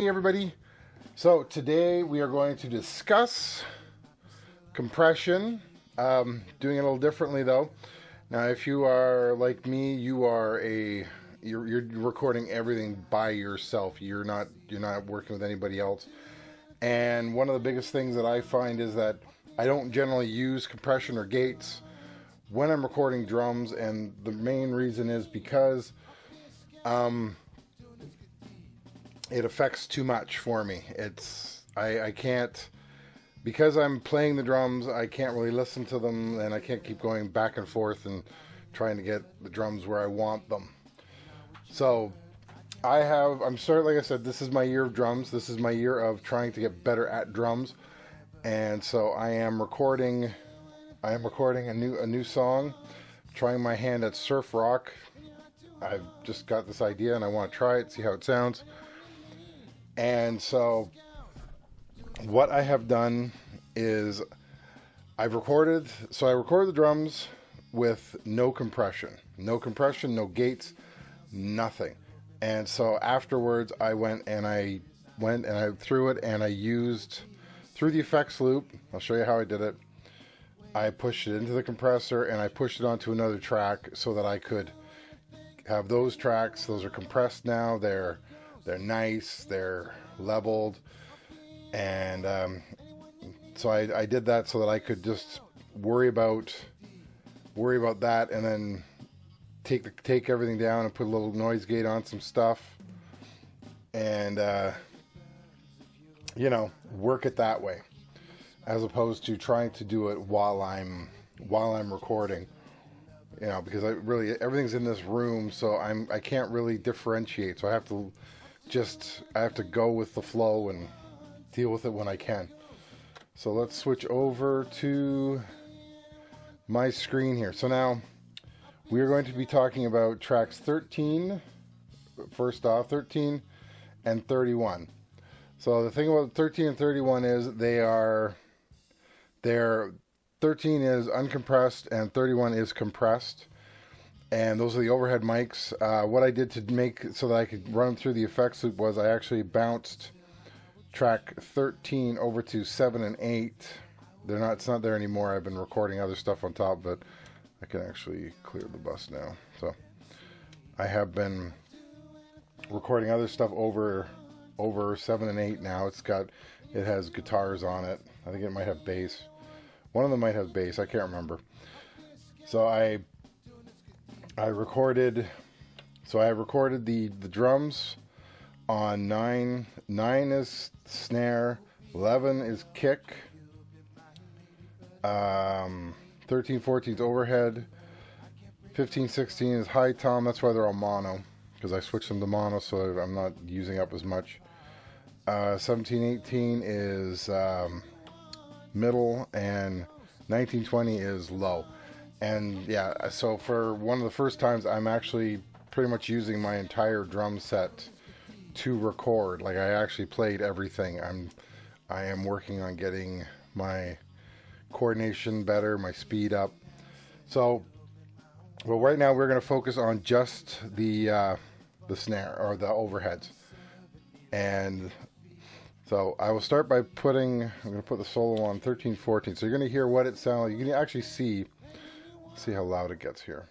Hey everybody. So today we are going to discuss compression. Doing it a little differently though. Now if you are like me, you're recording everything by yourself. You're not working with anybody else. And one of the biggest things that I find is that I don't generally use compression or gates when I'm recording drums, and the main reason is because it affects too much for me. I can't, because I'm playing the drums, I can't really listen to them, and I can't keep going back and forth and trying to get the drums where I want them. So I'm starting, like I said, this is my year of drums. This is my year of trying to get better at drums. And so I am recording a new song, trying my hand at surf rock. I've just got this idea and I want to try it, see how it sounds. And so what I have done is I recorded the drums with no compression, no gates, nothing. And so afterwards I went and I threw it and I used through the effects loop. I'll show you how I did it. I pushed it into the compressor and I pushed it onto another track so that I could have those tracks. Those are compressed now. They're nice. They're leveled. And so I did that so that I could just worry about that, and then take everything down and put a little noise gate on some stuff, and work it that way, as opposed to trying to do it while I'm recording. Because everything's in this room, so I can't really differentiate. So I have to go with the flow and deal with it when I can. So let's switch over to my screen here. So now we are going to be talking about tracks 13, first off, 13 and 31. So the thing about 13 and 31 is they're 13 is uncompressed and 31 is compressed. And those are the overhead mics. What I did to make so that I could run through the effects loop was I actually bounced track 13 over to 7 and 8. It's not there anymore. I've been recording other stuff on top, but I can actually clear the bus now. So I have been recording other stuff over 7 and 8 now. It has guitars on it. I think it might have bass. One of them might have bass. I can't remember. So I recorded the drums on 9. 9 is snare, 11 is kick, 13, 14 is overhead, 15, 16 is high tom. That's why they're all mono, because I switched them to mono so I'm not using up as much. 17, 18 is middle, and 19, 20 is low. And yeah, so for one of the first times, I'm actually pretty much using my entire drum set to record. Like, I actually played everything. I am working on getting my coordination better, my speed up. So, well, right now we're going to focus on just the snare, or the overheads. And so I will start by I'm going to put the solo on 13, 14. So you're going to hear what it sounds like. You can actually see how loud it gets here.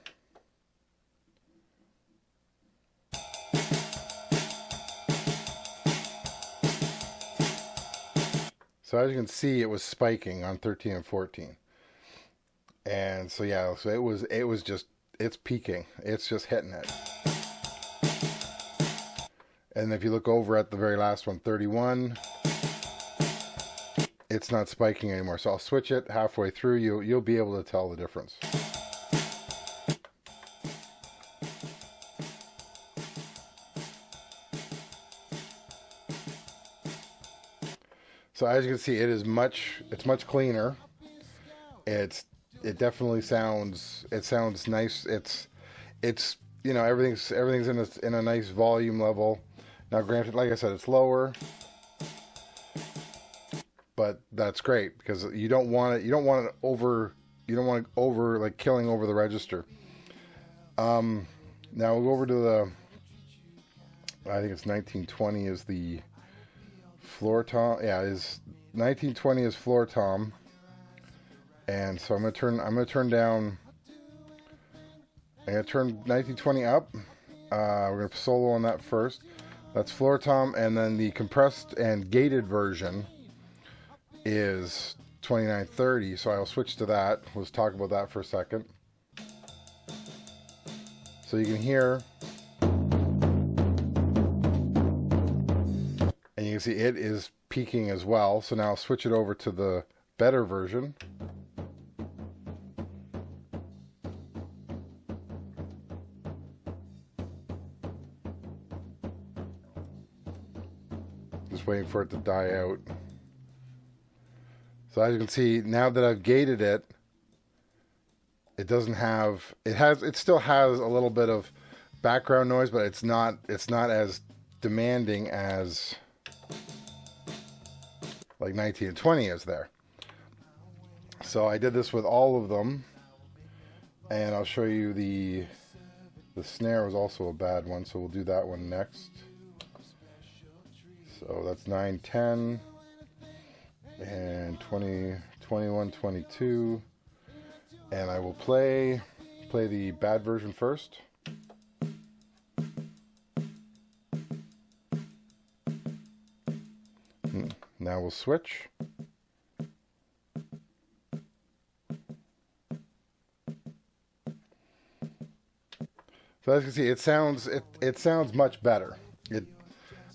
So as you can see, it was spiking on 13 and 14. And so yeah, so it's peaking. It's just hitting it. And if you look over at the very last one, 31, it's not spiking anymore. So I'll switch it halfway through. You'll be able to tell the difference. So as you can see, it's much cleaner. It definitely sounds nice. It's everything's in a nice volume level. Now granted, like I said, it's lower, but that's great because you don't want it over like killing over the register. Now we'll go over to the, I think it's 1920 is the floor tom. Yeah, is 1920 is floor tom. And so I'm gonna turn down. I'm gonna turn 1920 up. We're gonna solo on that first. That's floor tom, and then the compressed and gated version is 2930. So I'll switch to that. Let's talk about that for a second. So you can hear, and you can see it is peaking as well. So now I'll switch it over to the better version. Just waiting for it to die out. So as you can see, now that I've gated it, it doesn't have, it still has a little bit of background noise, but it's not as demanding as like 19 and 20 is there. So I did this with all of them, and I'll show you the snare was also a bad one, so we'll do that one next. So that's 9, 10, and 20, 21, 22, and I will play the bad version first. Now we'll switch. So as you can see, it sounds much better.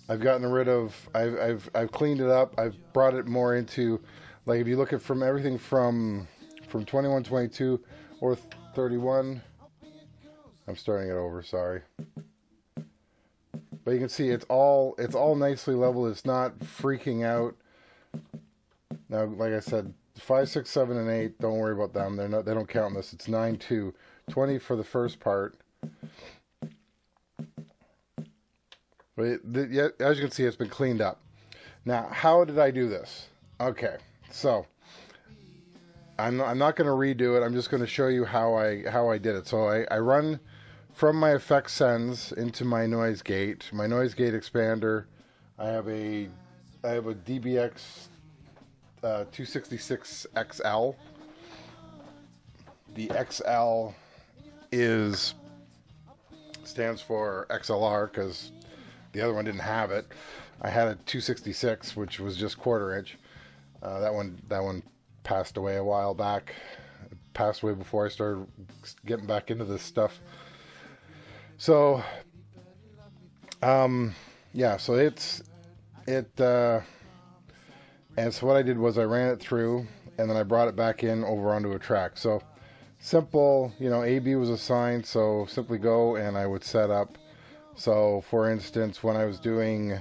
I've gotten rid of, I've cleaned it up. I've brought it more into, like if you look at from everything from 21, 22, or 31. I'm starting it over, sorry. But you can see it's all nicely leveled. It's not freaking out. Now, like I said, 5, 6, 7, and 8. Don't worry about them. They don't count in this. It's 9, 2, 20 for the first part. But as you can see, it's been cleaned up. Now, how did I do this? Okay, so I'm not going to redo it. I'm just going to show you how I did it. So I run from my effect sends into my noise gate. My noise gate expander. I have a DBX 266 XL. The XL stands for XLR because the other one didn't have it. I had a 266, which was just 1/4 inch. That one passed away a while back. It passed away before I started getting back into this stuff. So, yeah. So and so what I did was I ran it through, and then I brought it back in over onto a track. So simple, AB was assigned. So simply go and I would set up. So, for instance, when I was doing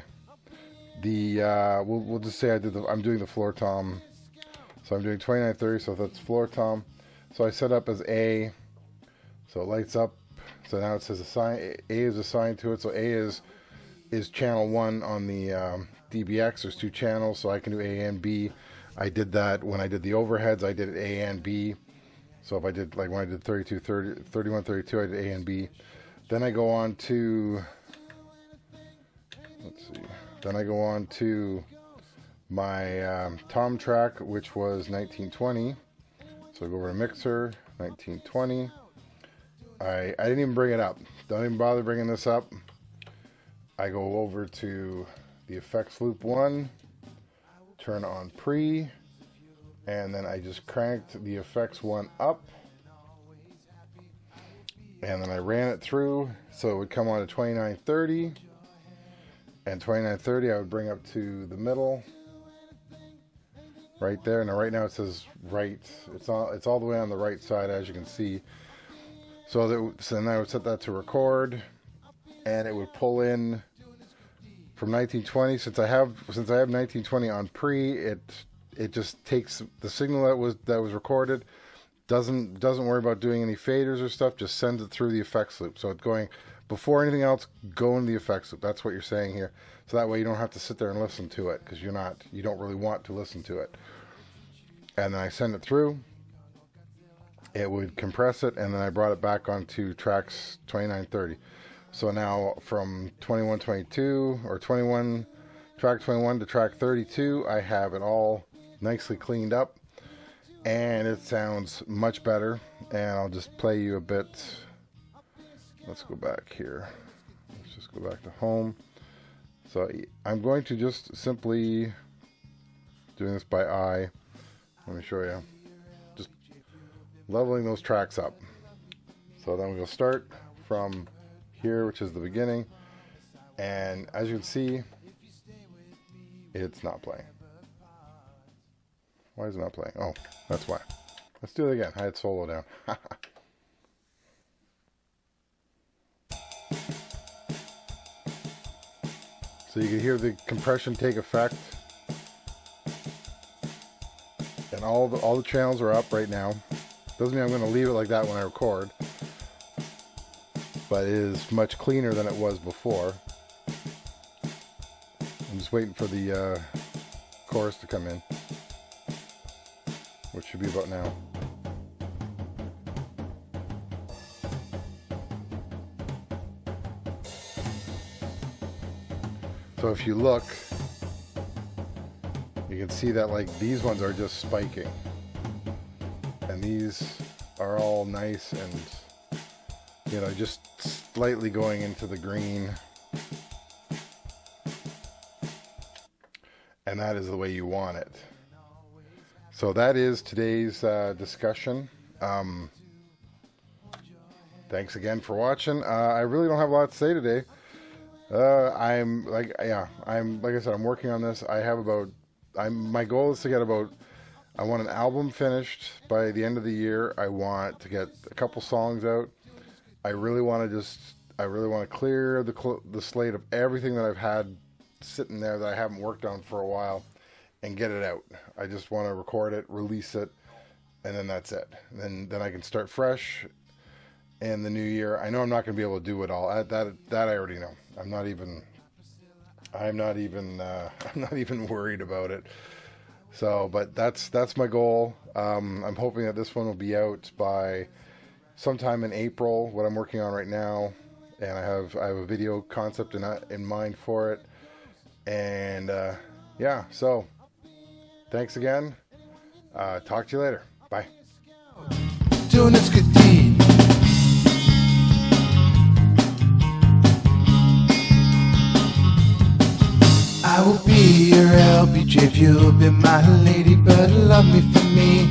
the, we'll just say I'm doing the floor tom. So I'm doing 2930, so that's floor tom. So I set up as A, so it lights up. So now it says A is assigned to it. So A is channel 1 on the DBX. There's 2 channels, so I can do A and B. I did that when I did the overheads. I did it A and B. So if I did, like when I did 31, 32, I did A and B. Then I go on to, let's see, then I go on to my tom track, which was 1920. So I go over to mixer, 1920. I didn't even bring it up. Don't even bother bringing this up. I go over to the effects loop 1, turn on pre, and then I just cranked the effects 1 up. And then I ran it through, so it would come on to 2930, and 2930 I would bring up to the middle, right there. Now right now it says right, it's all the way on the right side, as you can see. So then I would set that to record, and it would pull in from 1920. Since I have 1920 on pre, it just takes the signal that was recorded. Doesn't worry about doing any faders or stuff, just sends it through the effects loop. So it's going, before anything else, go in the effects loop. That's what you're saying here. So that way you don't have to sit there and listen to it, because you don't really want to listen to it. And then I send it through. It would compress it, and then I brought it back onto tracks 2930. So now from 2122 or 21 track 21 to track 32, I have it all nicely cleaned up, and it sounds much better. And I'll just play you a bit. Let's go back here. Let's just go back to home. So I'm going to just simply doing this by eye. Let me show you. Just leveling those tracks up. So then we'll start from here, which is the beginning. And as you can see, it's not playing. Why is it not playing? Oh, that's why. Let's do it again. I had solo down. So you can hear the compression take effect. And all the channels are up right now. Doesn't mean I'm going to leave it like that when I record. But it is much cleaner than it was before. I'm just waiting for the chorus to come in, which should be about now. So if you look, you can see that like these ones are just spiking, and these are all nice and, you know, just slightly going into the green. And that is the way you want it. So that is today's discussion. Thanks again for watching. I really don't have a lot to say today. I'm like I said, I'm working on this. I have about, my goal is to get about, I want an album finished by the end of the year. I want to get a couple songs out. I really want to clear the slate of everything that I've had sitting there that I haven't worked on for a while and get it out. I just want to record it, release it, and then that's it. Then I can start fresh in the new year. I know I'm not going to be able to do it all. That I already know. I'm not even worried about it. So, but that's my goal. I'm hoping that this one will be out by sometime in April, what I'm working on right now, and I have a video concept in mind for it. And yeah, so thanks again. Talk to you later. Bye. Doing this good deed. I will be your LBJ if you'll be my lady, but love me for me,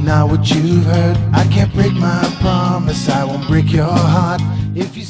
not what you've heard. I can't break my promise, I won't break your heart if you